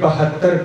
72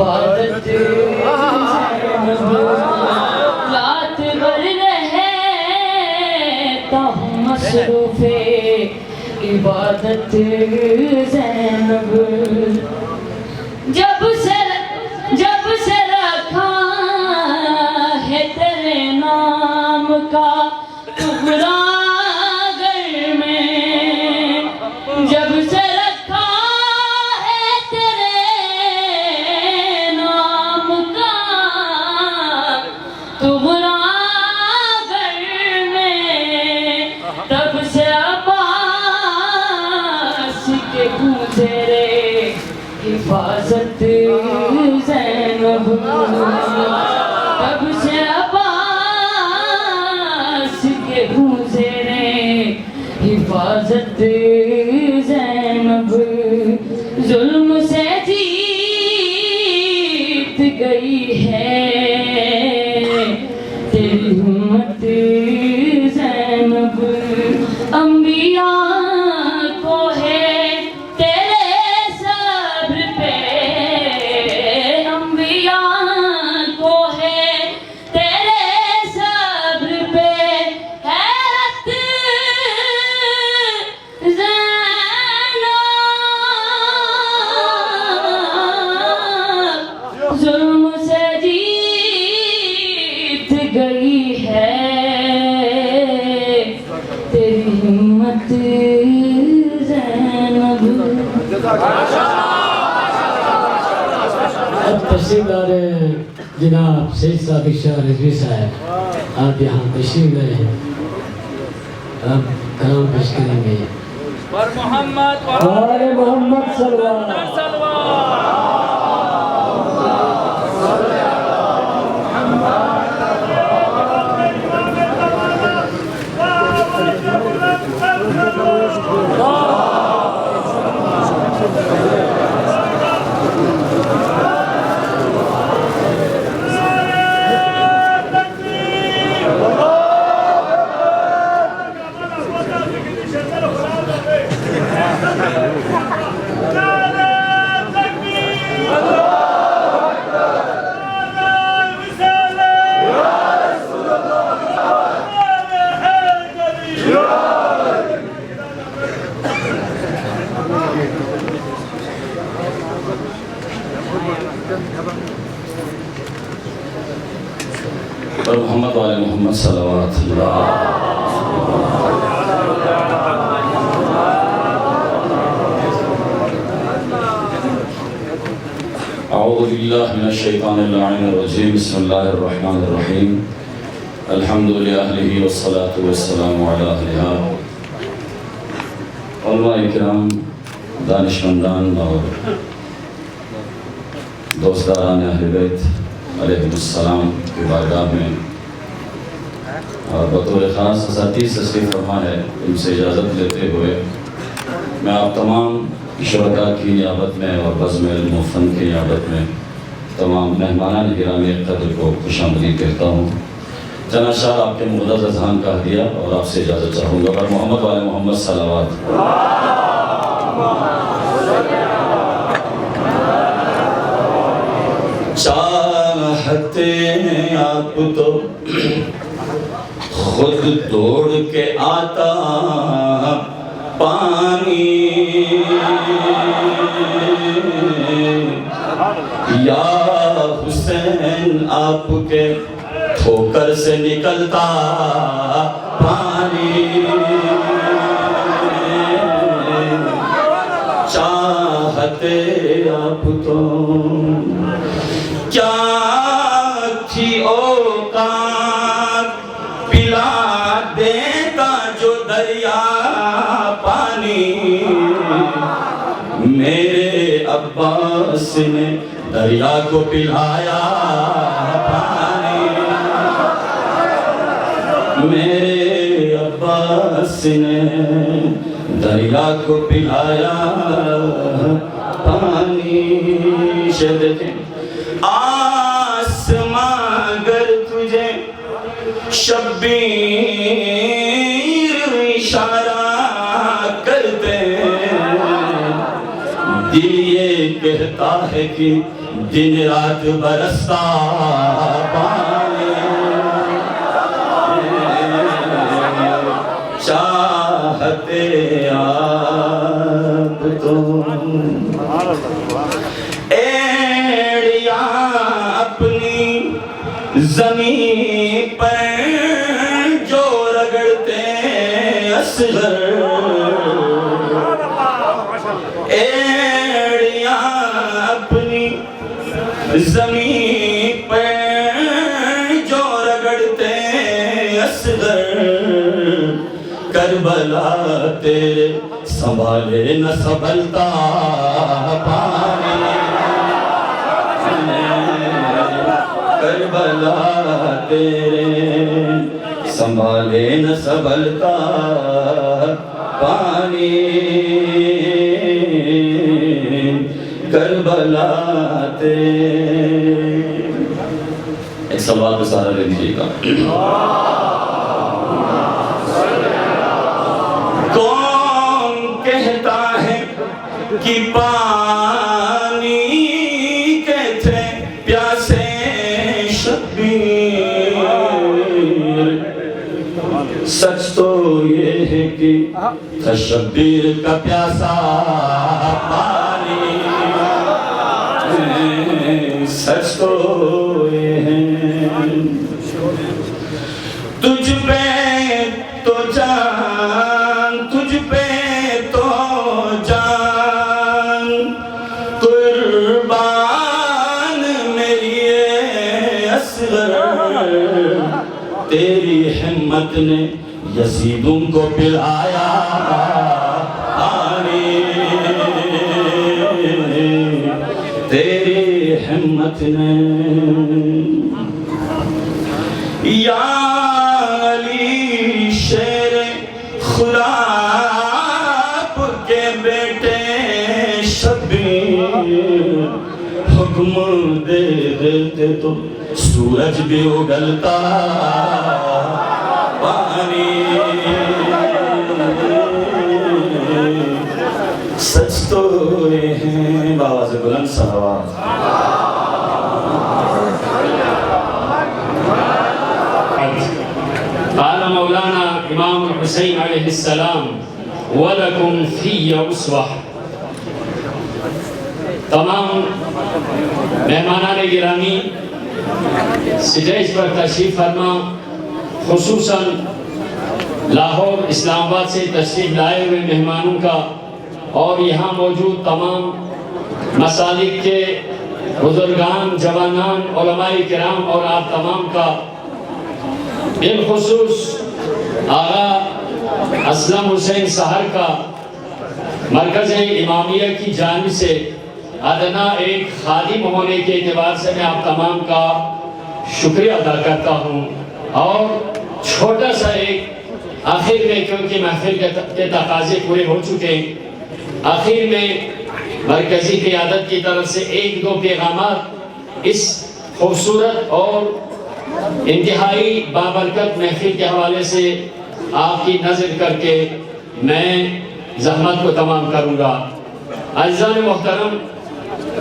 عبادت زینب رات بھر رہے تاہم مصروف عبادت زینب جب سے رکھا ہے تیرے نام کا ٹکڑا گھر میں جب سے رکھا ہے تیرے نام کا ٹکڑا گھر میں تب سے عباس کے گونجے رے حفاظت زینب تب سے عباس کے گونجے رے حفاظت زینب ظلم سے جیت گئی ہے تیری ہمت زینب انبیاء کو ہے تیرے صبر پہ انبیاء کو ہے تیرے صبر پہ حیرت زینب ظلم سے جیت گئی ہے تیری ہمت زینب اب تشریف لارے جناب سید صادق شاہ رضوی صاحب آپ یہاں تشریف لائے ہیں اب کلام پیش کریں گے اور محمد آل محمد صلی اللہ علیہ وسلم اور محمد وعلی محمد صلوات اللہ اعوذ باللہ من الشیطان اللعین الرجیم بسم اللہ الرحمن الرحیم الحمد للہ والصلاة والسلام علی اہلہا علماء اکرام دانشمندان اور دوستداران اہل بیت علیہ السلام کی بارگاہ میں اور بطور خاص اساتذہ تشریف فرما ہے ان سے اجازت لیتے ہوئے میں آپ تمام شرکاء کی نیابت میں اور بزم علم و فن کی نیابت میں تمام مہمانان گرامی قدر کو خوش آمدید کہتا ہوں جناب شاہ آپ کے مقدس اذہان کا ہدیہ اور آپ سے اجازت چاہوں گا اور محمد والے محمد صلوات چاہتے ہیں آپ تو خود دوڑ کے آتا پانی یا حسین آپ کے ٹھوکر سے نکلتا پانی چاہتے آپ تو کیا تھی اوقات پلا دیتا جو دریا پانی میرے عباس نے دریا کو پلایا پانی میرے عباس نے دریا کو پلایا پانی شعر دیکھیں آسمان گر تجھے شبیر اشارہ کرتے دل یہ کہتا ہے کہ دن رات برستا پانی چاہتے آپ تو ایڑیاں اپنی زمین پر جو رگڑتے اصغر ایڑیاں اپنی زمین پر جو رگڑتے اصغر کربلا تیرے سنبھالے نہ سنبھلتا پانی کربلا تیرے سنبھالے نہ سنبھلتا پانی کربلا تیرے ایک سوال پہ سارا لے دیجیے گا کون کہتا ہے کہ پانی کے تھے پیاسے شبیر سچ تو یہ ہے کہ تھا شبیر کا پیاسا پانی سچ تو یہ ہے تجھ پہ تو جان تجھ پہ تو جان قربان میری اصغر تیری ہمت نے یزیدوں کو پلایا پانی تیری ہمت نے یا علی شیر خدا آپ کے بیٹے شبیر حکم دے دیتے تو سورج بھی اگلتا پانی سچ تو یہ ہیں باواز بلند صلوات قال مولانا امام حسین علیہ السلام وَلَكُمْ فِيَّ أُسْوَةٌ تمام مہمانان گرامی سٹیج پر تشریف فرما خصوصاً لاہور اسلام آباد سے تشریف لائے ہوئے مہمانوں کا اور یہاں موجود تمام مسالک کے بزرگان جوانان علماء کرام اور آپ تمام کا بالخصوص آغا اسلم حسین سہر کا مرکز امامیہ کی جانب سے ادنا ایک خادم ہونے کے اعتبار سے میں آپ تمام کا شکریہ ادا کرتا ہوں اور چھوٹا سا ایک آخر میں کیونکہ محفل کے تقاضے پورے ہو چکے آخر میں مرکزی قیادت کی طرف سے ایک دو پیغامات اس خوبصورت اور انتہائی بابرکت محفل کے حوالے سے آپ کی نظر کر کے میں زحمت کو تمام کروں گا عزیزان محترم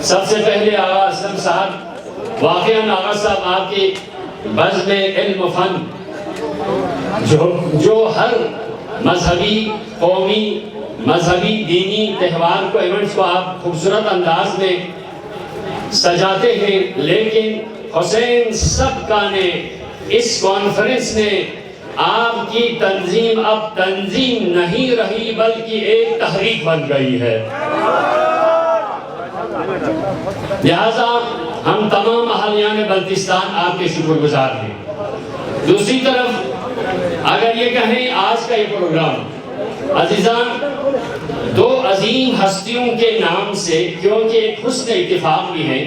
سب سے پہلے آغا اسلم صاحب واقعاً آغا صاحب آپ کی بزم علم و فن جو ہر مذہبی قومی مذہبی دینی تہوار کو ایونٹس کو آپ خوبصورت انداز میں سجاتے ہیں لیکن حسین سبکا نے اس کانفرنس نے آپ کی تنظیم اب تنظیم نہیں رہی بلکہ ایک تحریک بن گئی ہے لہذا ہم تمام اہلیان بلتستان آپ کے شکر گزار ہیں دوسری طرف اگر یہ کہیں آج کا یہ پروگرام عزیزان دو عظیم ہستیوں کے نام سے کیونکہ ایک حسن اتفاق بھی ہے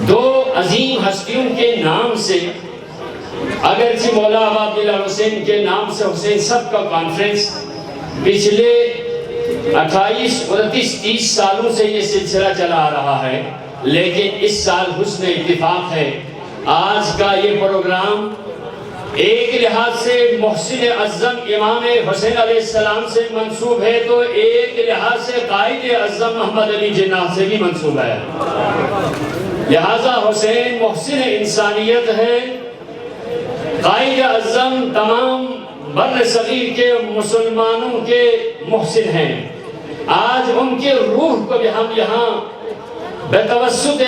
دو عظیم ہستیوں کے نام سے اگرچہ مولا ابا عبداللہ حسین کے نام سے حسین سب کا کانفرنس پچھلے 28 29 30 سالوں سے یہ سلسلہ چلا آ رہا ہے لیکن اس سال حسن اتفاق ہے آج کا یہ پروگرام ایک لحاظ سے محسن اعظم امام حسین علیہ السلام سے منسوب ہے تو ایک لحاظ سے قائد اعظم محمد علی جناح سے بھی منسوب ہے. لہذا حسین محسن انسانیت ہے، قائد اعظم تمام بر صغیر کے مسلمانوں کے محسن ہیں. آج ان کے روح کو بھی ہم یہاں بتوسط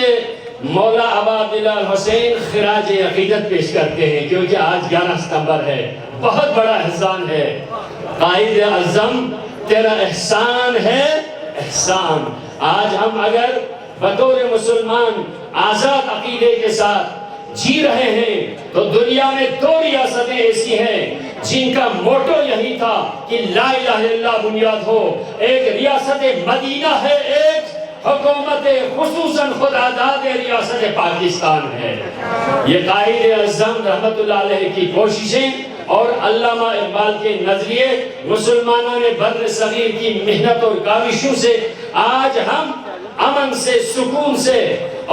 مولا ابا عبداللہ الحسین خراج عقیدت پیش کرتے ہیں، کیونکہ آج 11 ستمبر ہے. بہت بڑا احسان ہے قائد اعظم، تیرا احسان ہے احسان. آج ہم اگر بطور مسلمان آزاد عقیدے کے ساتھ جی رہے ہیں تو دنیا میں 2 ریاستیں ایسی ہیں جن کا موٹو یہی تھا کہ لا الہ الا اللہ بنیاد ہو. ایک ریاست مدینہ ہے، ایک حکومت خصوصاً خداداد ریاست پاکستان ہے. یہ قائد اعظم رحمت اللہ علیہ کی کوششیں اور علامہ اقبال کے نظریے مسلمانوں نے بر صغیر کی محنت اور کاوشوں سے آج ہم امن سے، سکون سے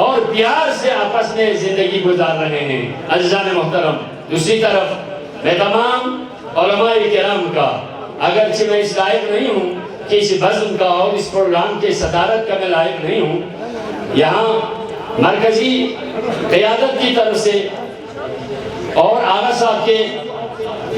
اور پیار سے آپس میں زندگی گزار رہے ہیں. عزیزان محترم، دوسری طرف میں تمام علماء کرام کا، اگرچہ میں اس لائق نہیں ہوں کہ اس بزم کا اور اس پروگرام کے صدارت کا میں لائق نہیں ہوں، یہاں مرکزی قیادت کی طرف سے اور آغا صاحب کے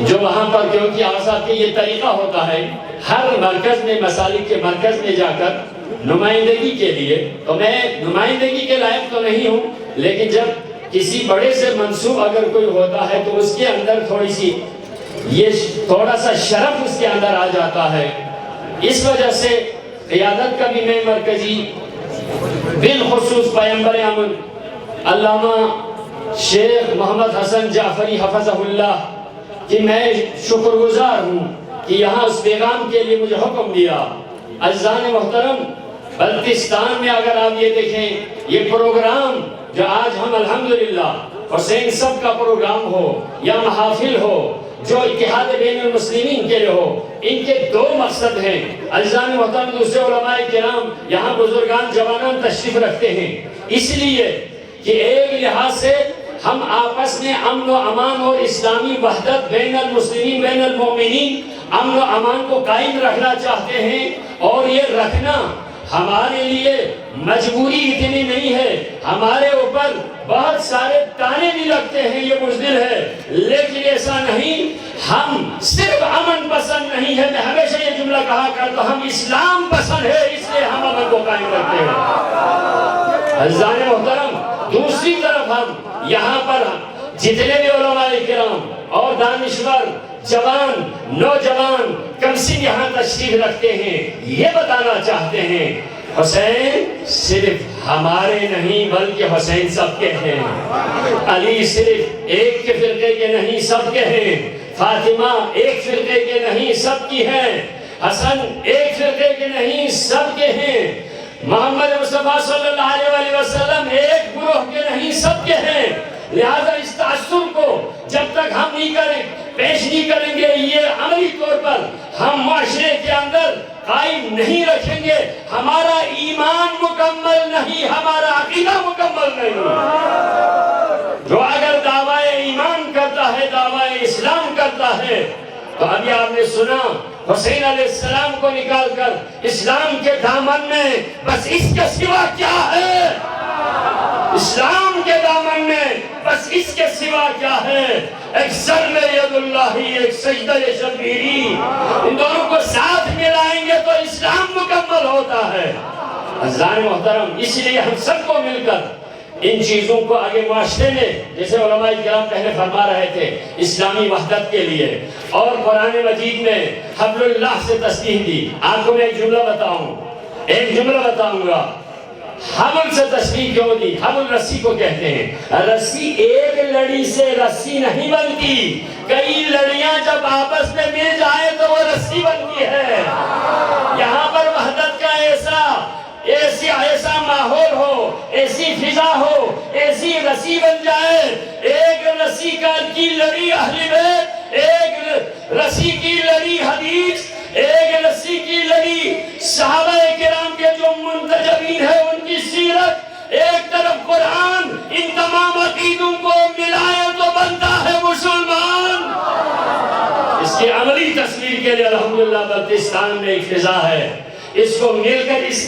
جو وہاں پر، کیونکہ آغا صاحب کے یہ طریقہ ہوتا ہے ہر مرکز میں، مسالک کے مرکز میں جا کر نمائندگی کے لیے، تو میں نمائندگی کے لائق تو نہیں ہوں، لیکن جب کسی بڑے سے منصوب اگر کوئی ہوتا ہے تو اس کے اندر تھوڑی سی یہ تھوڑا سا شرف اس کے اندر آ جاتا ہے. اس وجہ سے قیادت کا بھی میں مرکزی بالخصوص پیمبر امن علامہ شیخ محمد حسن جعفری حفظہ اللہ کہ میں شکر گزار ہوں کہ یہاں اس پیغام کے لیے مجھے حکم دیا. عزیزان محترم، بلتستان میں اگر آپ یہ دیکھیں، یہ پروگرام جو آج ہم الحمدللہ حسین سب کا پروگرام ہو یا محافل ہو جو اتحاد بین المسلمین کے لیے ہو، ان کے 2 مقصد ہیں. عزیزان محترم، دوسرے علماء کرام یہاں بزرگان جوانان تشریف رکھتے ہیں، اس لیے کہ ایک لحاظ سے ہم آپس میں امن و امان اور اسلامی وحدت بین المسلمین، بین المؤمنین، امن و امان کو قائم رکھنا چاہتے ہیں. اور یہ رکھنا ہمارے لیے مجبوری اتنی نہیں ہے، ہمارے اوپر بہت سارے تانے بھی لگتے ہیں، یہ مزدل ہے، لیکن ایسا نہیں. ہم صرف امن پسند نہیں ہے، میں ہمیشہ یہ جملہ کہا کرتا ہوں، ہم اسلام پسند ہے، اس لیے ہم امن کو قائم رکھتے ہیں. عزیزان محترم، دوسری طرف ہم یہاں پر جتنے بھی علماء کرام اور دانشور جوان نوجوان کمسن یہاں تشریف رکھتے ہیں، یہ بتانا چاہتے ہیں حسین صرف ہمارے نہیں بلکہ حسین سب کے ہیں. علی صرف ایک کے فرقے کے نہیں، سب کے ہیں. فاطمہ ایک فرقے کے نہیں، سب کی ہیں. حسن ایک فرقے کے نہیں، سب کے ہیں. محمد مصطفیٰ صلی اللہ علیہ وسلم ایک گروہ کے نہیں، سب کے ہیں. لہذا اس تعصب کو جب تک ہم نہیں کریں، پیش نہیں کریں گے، یہ عملی طور پر ہم معاشرے کے اندر قائم نہیں رکھیں گے، ہمارا ایمان مکمل نہیں، ہمارا عقیدہ مکمل نہیں. جو اگر دعویٰ ایمان کرتا ہے، دعویٰ اسلام کرتا ہے، تو ابھی آپ نے سنا حسین علیہ السلام کو نکال کر اسلام کے دامن میں بس اس کے سوا کیا ہے؟ اسلام کے دامن میں بس اس کے سوا کیا ہے؟ ایک ضرب ید اللہ، ایک سجدہ شبیری، ان دونوں کو ساتھ ملائیں گے تو اسلام مکمل ہوتا ہے. عزیزان محترم، اس لیے ہم سب کو مل کر ان چیزوں کو آگے معاشرے میں، جیسے علماء کرام پہلے فرما رہے تھے، اسلامی وحدت کے لیے، اور قرآن مجید میں حبل اللہ سے تسبیح دی. آپ کو میں ایک جملہ بتاؤں گا. حبل سے تسبیح کیوں دی؟ حبل رسی کو کہتے ہیں. رسی ایک لڑی سے رسی نہیں بنتی، کئی لڑیاں جب آپس میں مل جائے تو وہ رسی بنتی ہے. یہاں پر وحدت کا ایسا ماحول ہو، ایسی فضا ہو، ایسی رسی بن جائے، ایک رسی کی لڑی اہل بیت، ایک رسی کی لڑی حدیث، ایک رسی کی لڑی صحابہ کرام کے جو منتجبین ہیں ان کی سیرت، ایک طرف قرآن، ان تمام عقیدوں کو ملائے تو بنتا ہے مسلمان. کے لیے الحمدللہ بلتستان میں ایک فضا ہے، اس کو مل کر اس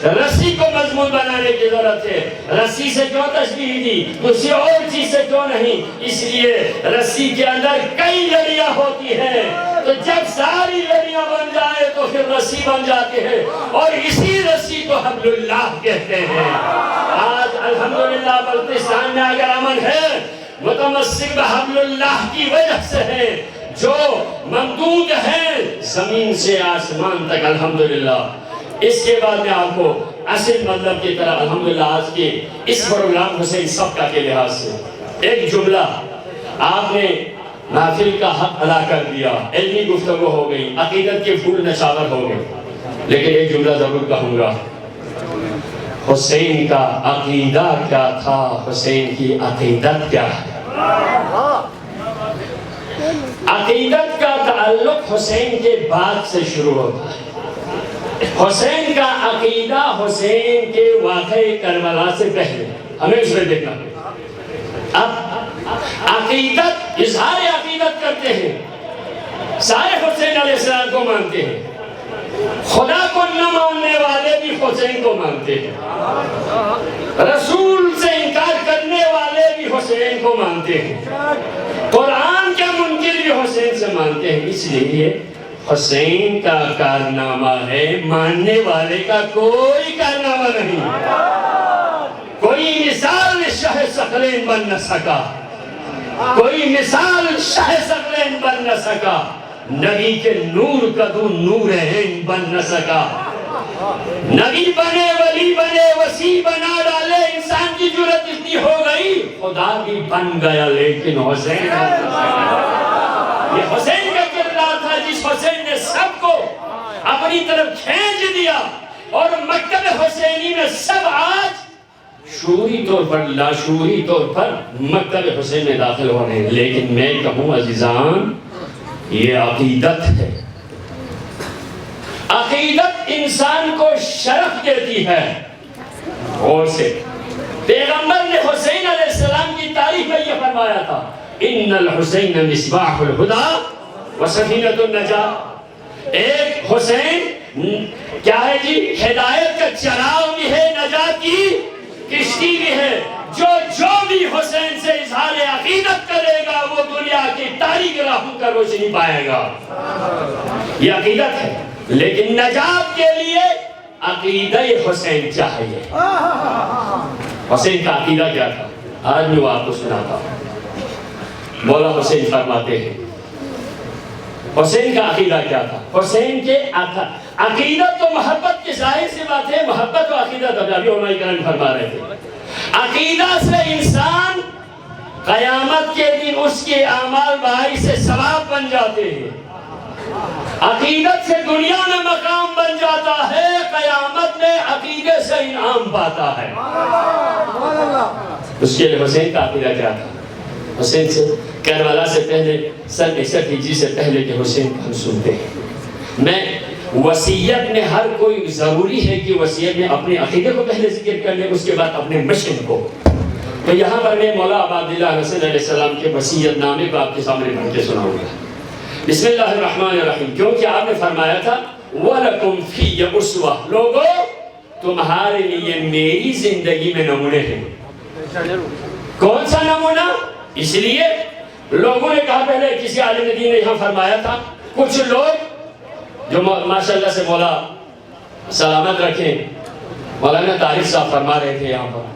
رسی کو مضمون بنانے کی ضرورت ہے۔ رسی سے کیوں تشبیہ دی؟ کسی اور چیز سے کیوں نہیں؟ اس لیے رسی کے اندر کئی لڑیاں ہوتی ہیں، تو جب ساری لڑیاں بن جائے تو پھر رسی بن جاتی ہے، اور اسی رسی کو حبل اللہ کہتے ہیں۔ آج الحمدللہ بلتستان میں اگر امن ہے، متمسک بحبل اللہ کی وجہ سے ہے، جو ممدود ہے زمین سے آسمان تک الحمدللہ۔ اس کے بعد میں آپ کو اصل مطلب کی طرح الحمدللہ آج کے اس پروگرام حسین صفقہ کے لحاظ سے ایک جملہ آپ نے محفل کا حق ادا کر دیا، علمی گفتگو ہو گئی، عقیدت کے پھول نشاور ہو گئے، لیکن ایک جملہ ضرور کہوں گا، حسین کا عقیدہ کیا تھا، حسین کی عقیدت کیا ہے؟ عقیدت کا تعلق حسین کے بعد سے شروع ہوتا ہے۔ حسین کا عقیدہ حسین کے واقعے کربلا سے پہلے، ہمیں اس میں دیکھنا ہے۔ اب عقیدت، اظہار عقیدت کرتے ہیں، سارے حسین علیہ السلام کو مانتے ہیں، خدا کو نہ ماننے والے بھی حسین کو مانتے ہیں، رسول سے انکار کرنے والے بھی حسین کو مانتے ہیں، قرآن کے منکر بھی حسین سے مانتے ہیں۔ اس لیے حسین کا کارنامہ ہے، ماننے والے کا کوئی کارنامہ نہیں۔ کوئی مثال شاہ ثقلین بن نہ سکا، کوئی مثال شاہ ثقلین بن نہ سکا، نبی کے نور کا دو نور عین بن نہ سکا۔ نبی بنے، ولی بنے، وسیع بنا ڈالے، انسان کی جرت اتنی ہو گئی، خدا بھی بن گیا لیکن حسین بن نہ سکا۔ یہ حسین کا کردار تھا جس حسین نے سب کو اپنی طرف کھینچ دیا، اور مکتب حسینی میں سب آج شعوری طور پر لاشعوری طور پر مکتب حسین میں داخل ہو رہے ہیں۔ لیکن میں کہوں عزیزان، یہ عقیدت ہے۔ عقیدت انسان کو شرف دیتی ہے۔ اور سے پیغمبر نے حسین علیہ السلام کی تعریف میں یہ فرمایا تھا، ان الحسین مصباح الہدی وسفینۃ النجاۃ۔ ایک حسین کیا ہے جی؟ ہدایت کا چراغ بھی ہے، نجات کی کشتی بھی ہے۔ جو بھی حسین سے اظہار عقیدت کرے گا وہ دنیا کی تاریک راہوں کا روشنی پائے گا۔ یہ عقیدت ہے، لیکن نجات کے لیے عقیدہ حسین چاہیے۔ حسین کا عقیدہ کیا تھا؟ آج میں وہ آپ کو سناتا ہوں۔ مولا حسین فرماتے ہیں حسین کا عقیدہ کیا تھا؟ حسین کے عقیدت تو محبت کی ظاہر سی بات ہے، محبت و عقیدت ابھی علماء کرام فرما رہے تھے۔ عقیدہ سے انسان قیامت کے دن اس کے اعمال باعث سے ثواب بن جاتے ہیں، عقیدت سے دنیا میں مقام بن جاتا ہے، قیامت میں عقیدے سے انعام پاتا ہے۔ اس کے لیے حسین کا عقیدہ کیا تھا؟ حسین سے کربلا سے پہلے سن 61 ہجری سے پہلے کے حسین کو ہم سنتے ہیں۔ میں وصیت میں ہر کوئی ضروری ہے کہ وصیت میں اپنے عقیدے کو پہلے ذکر کر لے، اس کے بعد اپنے مشن کو۔ تو یہاں پر میں مولا عبداللہ حسین علیہ السلام کے وصیت نامے کو آپ کے سامنے پڑھ کے سناؤں گا۔ بسم اللہ الرحمن الرحیم، کیونکہ آپ نے فرمایا تھا وَلَكُمْ فِيَّ أُسْوَةٌ، لوگوں تمہارے لیے میری زندگی میں نمونے ہیں۔ کون سا نمونہ؟ اس لیے لوگوں نے کہا، پہلے کسی عالم دین نے یہاں فرمایا تھا، کچھ لوگ جو ماشاءاللہ سے مولا سلامت رکھیں، مولانا طارق صاحب فرما رہے تھے یہاں پر،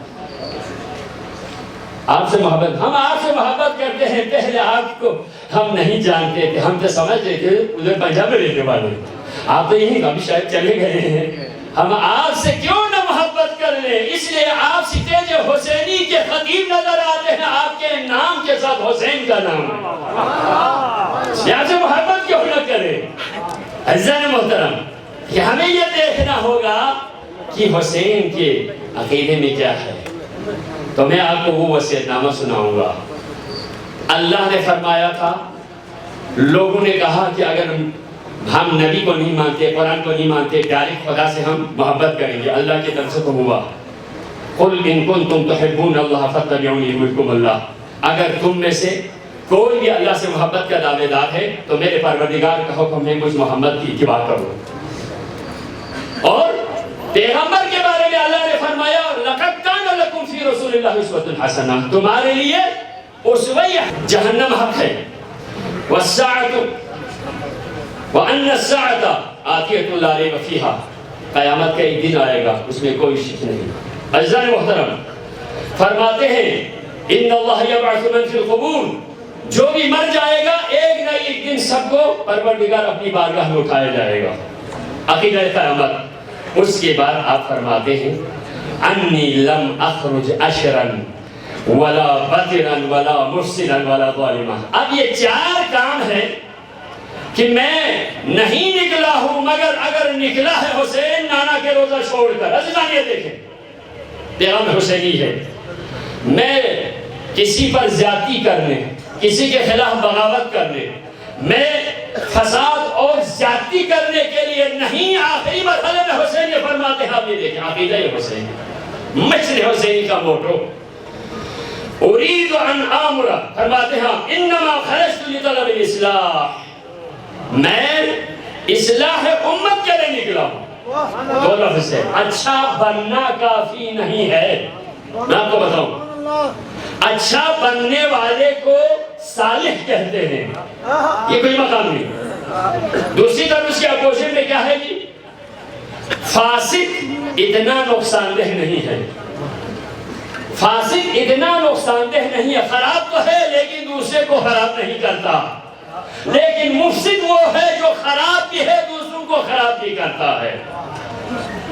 آپ سے محبت، ہم آپ سے محبت کرتے ہیں، پہلے آپ کو ہم نہیں جانتے تھے، ہم تو سمجھتے تھے ادھر پنجاب میں رہنے والے، آپ تو یہیں ابھی شاید چلے گئے ہیں، ہم آپ سے کیوں نہ محبت کر لیں؟ اس لیے آپ سٹیج حسینی کے خطیب نظر آتے ہیں، آپ کے نام کے ساتھ حسین کا نام ہے، آپ سے محبت کیوں نہ کریں؟ عزیزان محترم، کہ ہمیں یہ دیکھنا ہوگا کہ حسین کے عقیدے میں کیا ہے۔ تو میں آپ کو وہ وصیت نامہ سناؤں گا۔ اللہ نے فرمایا تھا، لوگوں نے کہا کہ اگر ہم نبی کو نہیں مانتے، قرآن کو نہیں مانتے، ڈائریکٹ خدا سے ہم محبت کریں گے، اللہ کی طرف سے تو ہوا، قُلْ إِن كُنْتُمْ تُحِبُّونَ اللَّهَ فَاتَّبِعُونِي يُحْبِبْكُمُ اللَّهُ، اگر تم میں سے کوئی بھی اللہ سے محبت کا دعوے دار ہے تو میرے پروردگار کا حکم ہے مجھ محمد کی اتباع کرو. اور پیغمبر کے بارے میں اللہ نے فرمایا لَقَدْ كَانَ لَكُمْ فِي رَسُولِ اللَّهِ أُسْوَةٌ حَسَنَةٌ, تمہارے لیے اسوہ جہنم حق ہے. وَالسَّاعَةُ وَأَنَّ السَّاعَةَ آتِيَةٌ لَا رَيْبَ فِيهَا, قیامت کا ایک دن آئے گا اس میں کوئی شک نہیں. عزیزان محترم فرماتے ہیں ان اللہ یبعث من فی القبور, جو بھی مر جائے گا ایک نہ ایک دن سب کو پروردگار اپنی بارگاہ میں اٹھایا جائے گا. عقیدہ قیامت. اس کے بعد آپ فرماتے ہیں انی لم اخرج اشرا ولا بطرا ولا مفسدا ولا ظالما. اب یہ 4 کام ہے کہ میں نہیں نکلا ہوں مگر اگر نکلا ہے حسین نانا کے روزہ چھوڑ کر. عزیزان یہ دیکھیں پیغام حسینی ہے. میں کسی پر زیادتی کرنے, کسی کے خلاف بغاوت کرنے, میں فساد اور زیادتی کرنے کے لیے نہیں. آخری مرحلے میں حسین یہ فرماتے ہیں, آپ یہ دیکھیں عقیدہ حسینی, مشن حسینی کا موٹو اريد ان آمر, فرماتے ہیں انما خرجت لطلب الاصلاح, میں اصلاح امت کے لیے نکلا ہوں. 2 لفظ ہے. اچھا بننا کافی نہیں ہے. میں آپ کو بتاؤں اچھا بننے والے کو صالح کہتے ہیں, یہ کوئی مقام نہیں. دوسری طرف اس کے اپوزٹ میں کیا ہے جی, فاسق اتنا نقصان دہ نہیں ہے. فاسق اتنا نقصان دہ نہیں ہے, خراب تو ہے لیکن دوسرے کو خراب نہیں کرتا. لیکن مفسد وہ ہے جو خراب بھی ہے دوسروں کو خراب بھی کرتا ہے,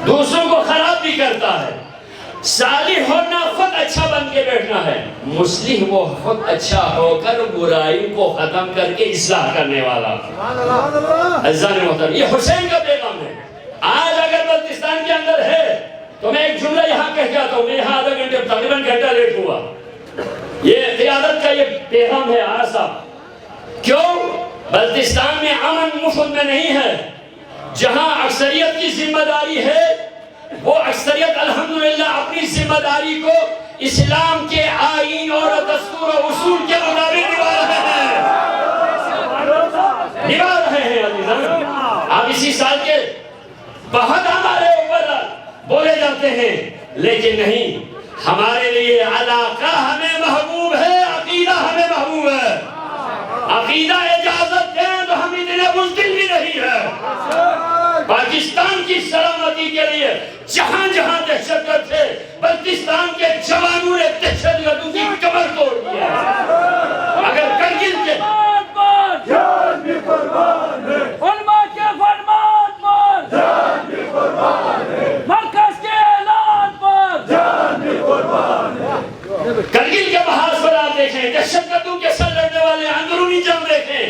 دوسروں کو خراب بھی کرتا ہے. صالح ہونا خود اچھا بن کے بیٹھنا ہے, مصلح وہ خود اچھا ہو کر برائی کو ختم کر کے اصلاح کرنے والا. عزیزان محترم یہ حسین کا پیغام ہے. آج اگر بلتستان کے اندر ہے تو میں ایک جملہ یہاں کہہ جاتا ہوں, میں یہاں آدھا گھنٹے تقریباً گھنٹہ لیٹ ہوا. یہ قیادت کا یہ پیغام ہے آرا صاحب. کیوں بلتستان میں امن مفت میں نہیں ہے. جہاں اکثریت کی ذمہ داری ہے وہ اکثریت الحمدللہ اپنی ذمہ داری کو اسلام کے آئین اور دستور و اصول کے مطابق نبھا رہے ہیں. عزیزان آپ اسی سال کے بہت ہمارے اوپر بولے جاتے ہیں لیکن نہیں, ہمارے لیے علاقہ ہمیں محبوب ہے, عقیدہ ہمیں محبوب ہے. عقیدہ اجازت دیں تو ہم اتنے مشکل بھی نہیں ہے. پاکستان کی سلامتی کے لیے جہاں جہاں دہشت گرد تھے بلتستان کے جوانوں نے دہشت گردوں کی کمر توڑ دی ہے. اگر کرگل کے جان بھی قربان ہے, علماء کے فرمان پر جان بھی قربان ہے, مرکز کے اعلان پر جان بھی قربان ہے. کرگل کے محاذ پر آپ دیکھیں دہشت گردوں کے سر لڑنے والے اندرونی جنگ دیکھیں.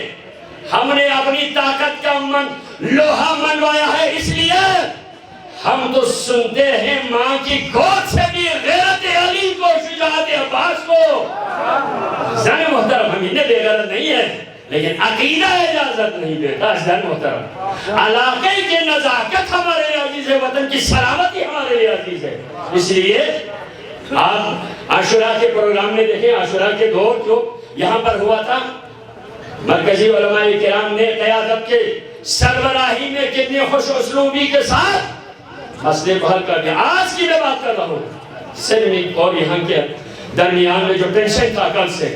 ہم نے اپنی طاقت کا لوہا منوایا ہے, اس لیے ہم تو سنتے ہیں ماں کی گود سے بھی غیرت علی کو, شجاعت عباس کو. زن محترم ہم انہیں بے غیرت نہیں ہے لیکن عقیدہ اجازت نہیں دیتا. زن محترم علاقے کی نزاکت ہمارے لیے عزیز ہے, وطن کی سلامتی ہمارے لیے عزیز ہے. اس لیے آپ عاشورہ کے پروگرام میں دیکھیں, عاشورہ کے دور جو یہاں پر ہوا تھا مرکزی علماء کرام نے قیادت کے سربراہی میں کتنی خوش اسلوبی کے ساتھ مسئلے کو حل کر دیا. آج کی میں بات کر رہا ہوں سندھ اور یہاں کے درمیان میں جو ٹینشن تھا کل سے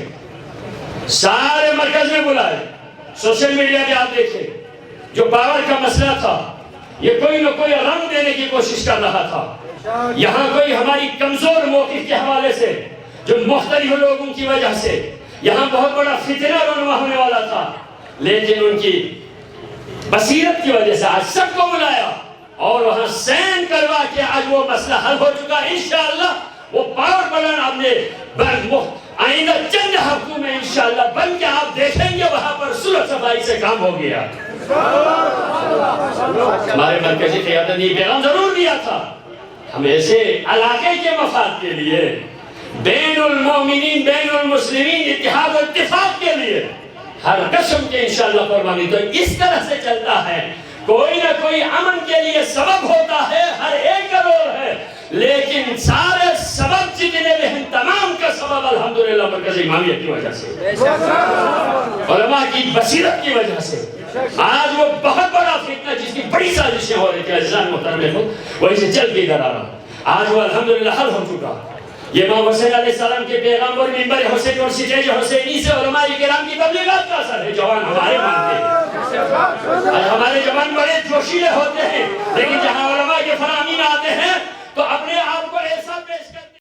سارے مرکز میں بلائے, سوشل میڈیا پہ آپ دیکھیں جو پاور کا مسئلہ تھا یہ کوئی نہ کوئی رنگ دینے کی کوشش کر رہا تھا. یہاں کوئی ہماری کمزور موقف کے حوالے سے جو مختلف لوگوں کی وجہ سے یہاں بہت بڑا فتنہ رونما ہونے والا تھا, لیکن ان کی بصیرت کی وجہ سے آج سب کو بلایا اور وہاں سین کروا کے آج وہ مسئلہ حل ہو چکا. انشاءاللہ وہ پاور پلان آپ نے آئندہ چند ہفتوں میں انشاءاللہ بن کے آپ دیکھیں گے وہاں پر صلح صفائی سے کام ہو گیا. ہمارے مرکزی قیادت نے پیغام ضرور دیا تھا, ہم ایسے علاقے کے مفاد کے لیے بین المومنین بین المسلمین اتحاد و اتفاق کے لیے ہر قسم کے انشاءاللہ قربانی. تو اس طرح سے چلتا ہے, کوئی نہ کوئی امن کے لیے سبب ہوتا ہے, ہر ایک کا رول ہے. لیکن سارے سبب جتنے بھی ہیں تمام کا سبب الحمدللہ مرکز امامیہ کی وجہ سے، علماء کی بصیرت کی وجہ سے۔ آج وہ بہت بڑا فتنہ جس کی بڑی سازشیں ہو رہی تھی عزیزان محترم خود، وہی سے چل کے ادھر آ رہا، آج وہ الحمدللہ حل ہو چکا۔ یہ امام حسین علیہ السلام کے پیغام اور منبر حسین اور سٹیج حسینی سے علماء کرام کی تبلیغات کا اثر ہے۔ جوان ہمارے مانتے ہیں، ہمارے جوان بڑے جوشیلے ہوتے ہیں، لیکن جہاں علماء کے